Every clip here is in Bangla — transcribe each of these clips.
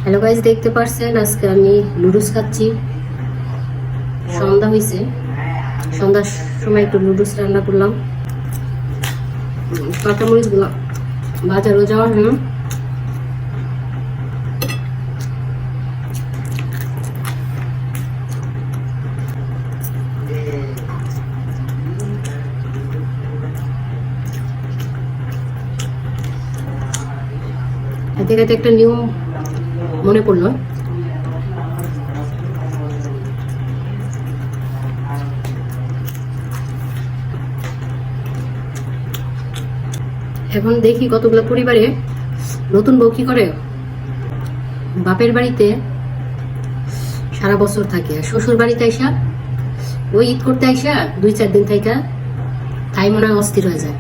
হ্যালো গাইস, দেখতে পারছেন আজকে আমি নুডলস খাচ্ছি। সন্ধ্যা হয়েছে, সন্ধ্যার সময় একটু নুডলস রান্না করলাম। কাঁচামরিচগুলো বাজারও যাওয়া হলো। এতে একটা নিয়ম মনে পড়লো। এখন দেখি কতগুলো পরিবারে নতুন বউ কি করে, বাপের বাড়িতে সারা বছর থাকে, শ্বশুর বাড়িতে আইসা ওই ঈদ করতে আইসা 2-4 দিন থাইকা তাই মনে হয় অস্থির হয়ে যায়।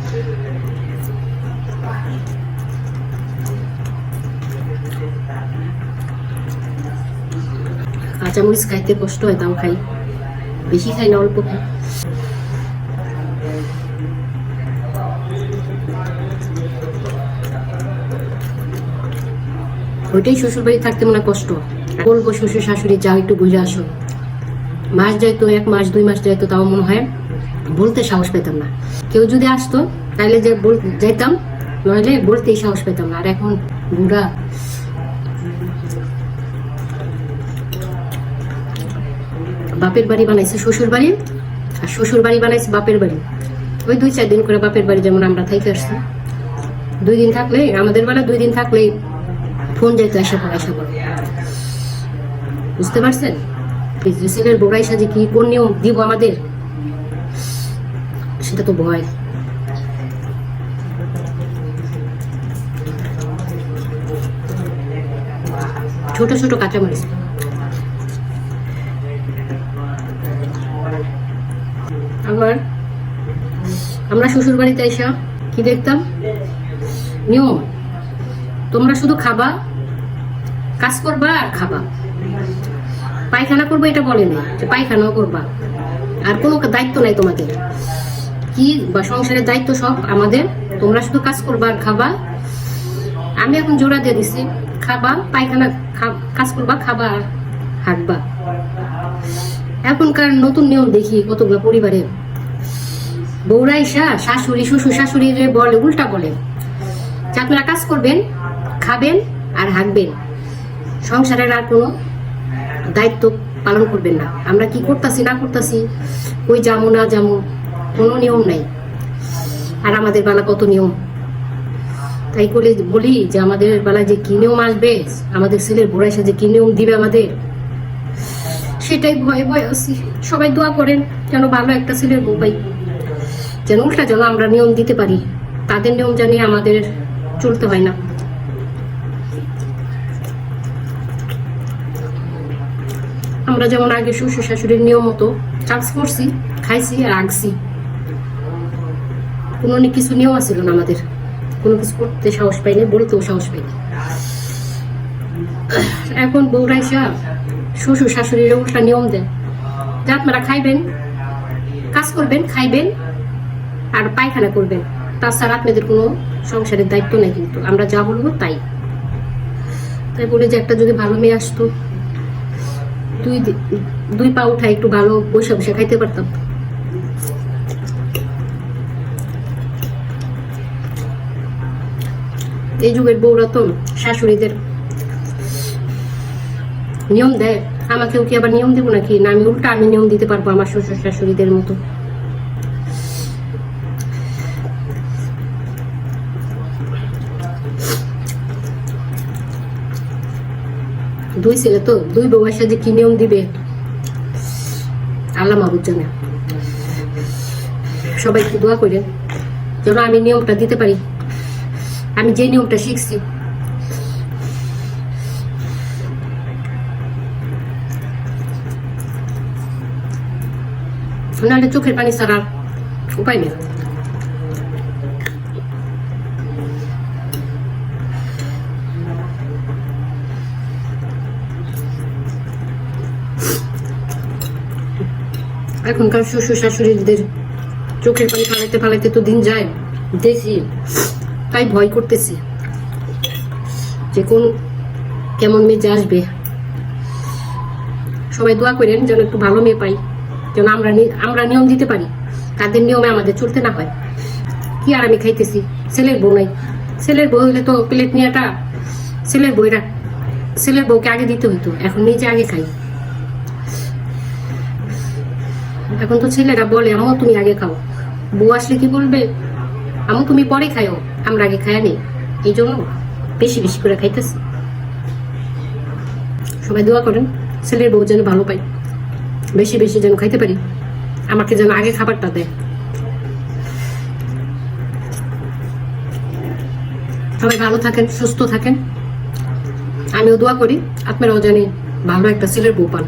কাঁচামরিচ খাইতে কষ্ট হয়, তাও খাই, বেশি খাই না, অল্প খাই। ওইটাই শ্বশুর বাড়ি থাকতে মনে কষ্ট। বলবো শ্বশুর শাশুড়ি যাও একটু বুঝে আসো, মাস যাইতো, 1 মাস 2 মাস যাইতো, তাও মনে হয় বলতে সাহস পেতাম না। কেউ যদি আসতো তাইলে যে যাইতাম, নইলে বলতেই সাহস পেতাম না। আর এখন বুড়া, বাপের বাড়ি বানাইছে শ্বশুর বাড়ি, আর শ্বশুর বাড়ি বানাইছে বাপের বাড়ি। ওই 2-4 দিন করে বাপের বাড়ি, যেমন আমরা থাইকে আসছি 2 দিন থাকলে, আমাদের বেলা 2 দিন থাকলেই ফোন যাইতো আসা পড়ো। বুঝতে পারছেন? ছেলের বোড়াই সাজে কি কোন নিয়ম দিব আমাদের, সেটা তো ভয়। ছোট ছোট কাঁচামরিচ। আবার আমরা শ্বশুর বাড়িতে এসে কি দেখতাম, নিয়ম তোমরা শুধু খাবা, কাজ করবা আর খাবা, পায়খানা করবো এটা বলে না, যে পায়খানাও করবা, আর কোনো দায়িত্ব নাই তোমাদের, কি বা সংসারের দায়িত্ব সব আমাদের, তোমরা শুধু কাজ করবা আর খাবা। আমি এখন জোড়া দিয়ে দিছি, খাবা, পায়খানা, কাজ করবা, খাবা আর হাঁটবা। এখনকার নতুন নিয়ম দেখি কতগুলো পরিবারে বউরা ইসা শাশুড়ি, শ্বশুর শাশুড়ি বলে, উল্টা বলে যে আপনারা কাজ করবেন, খাবেন আর হাঁকবেন, সংসারের আর কোনো দায়িত্ব পালন করবেন না। আমরা কি করতেছি না করতেছি, ওই যাবো না যাবো, কোনো নিয়ম নাই। আর আমাদের বেলা কত নিয়ম, তাই করে বলি যে আমাদের বেলা যে কি নিয়ম আসবে, আমাদের ছেলের বোড়াই সাজে কি নিয়ম দিবে আমাদের, সেটাই ভয়ে ভয়ে আছি। সবাই দোয়া করেন যেন ভালো একটা ছেলের বউ পাই, যেন উল্টা যেন আমরা নিয়ম দিতে পারি, তাদের নিয়ম জানি আমাদের চলতে হয় না। আমরা যেমন আগে শ্বশুর শাশুড়ির নিয়ম মতো কাজ করছি, খাইছি আর আগছি, কোনো কিছু নিয়ম আছিল না আমাদের, কোনো কিছু করতে সাহস পাইনি, বলতেও সাহস পাইনি। এখন বউরা এসে শ্বশুর শাশুড়ির উল্টা নিয়ম দেয় যে আপনারা খাইবেন, কাজ করবেন, খাইবেন আর পায়খানা করবেন, তাছাড়া আপনাদের কোনো সংসারের দায়িত্ব নেই। কিন্তু আমরা যা বলবো তাই। তাই বলে যে একটা যদি ভালো মেয়ে আসতো, 2 পা উঠায় একটু ভালো বসে বসে খাইতে পারতাম। এই যুগের বউরা তো শাশুড়িদের নিয়ম দেয়, আমাকেও কি আবার নিয়ম দেবো নাকি? না, আমি উল্টা আমি নিয়ম দিতে পারবো আমার শ্বশুর শাশুড়িদের মতো। দুই ছেলে তো, 2 বউয়ের সাথে কি নিয়ম দিবে আল্লাহ মাহবুব জানে। সবাই একটু দোয়া করেন যেন আমি নিয়মটা দিতে পারি, আমি যে নিয়মটা শিখছি। নাহলে চোখের পানি ছাড়া উপায় নেই। এখনকার শ্বশুর শাশুড়িদের চোখের পানি ফালাইতে ফালাইতে তো দিন যায়, দেখি, তাই ভয় করতেছি যে কোন কেমন মেয়ে যে আসবে। সবাই দোয়া করেন যেন একটু ভালো মেয়ে পাই, যেন আমরা নিয়ম দিতে পারি, তাদের নিয়মে আমাদের চলতে না হয়। কি আর আমি খাইতেছি, ছেলের বউ নাই। ছেলের বউ হইলে তো প্লেট নিয়েটা ছেলের বউকে আগে দিতে হইতো, এখন নিজে আগে খাই। এখন তো ছেলেরা বলে আম্মু তুমি আগে খাও, বউ আসলে কি বলবে আম্মু তুমি পরে খাও, আমরা আগে খায়া নেই। এই জন্য বেশি বেশি করে খাইতেছি। সবাই দোয়া করেন ছেলের বউ যেন ভালো পাই, বেশি বেশি যেন খাইতে পারি, আমাকে যেন আগে খাবারটা দেয়। সবাই ভালো থাকেন, সুস্থ থাকেন। আমিও দোয়া করি আপনারাও জানি ভালো একটা ছেলের বউ পান।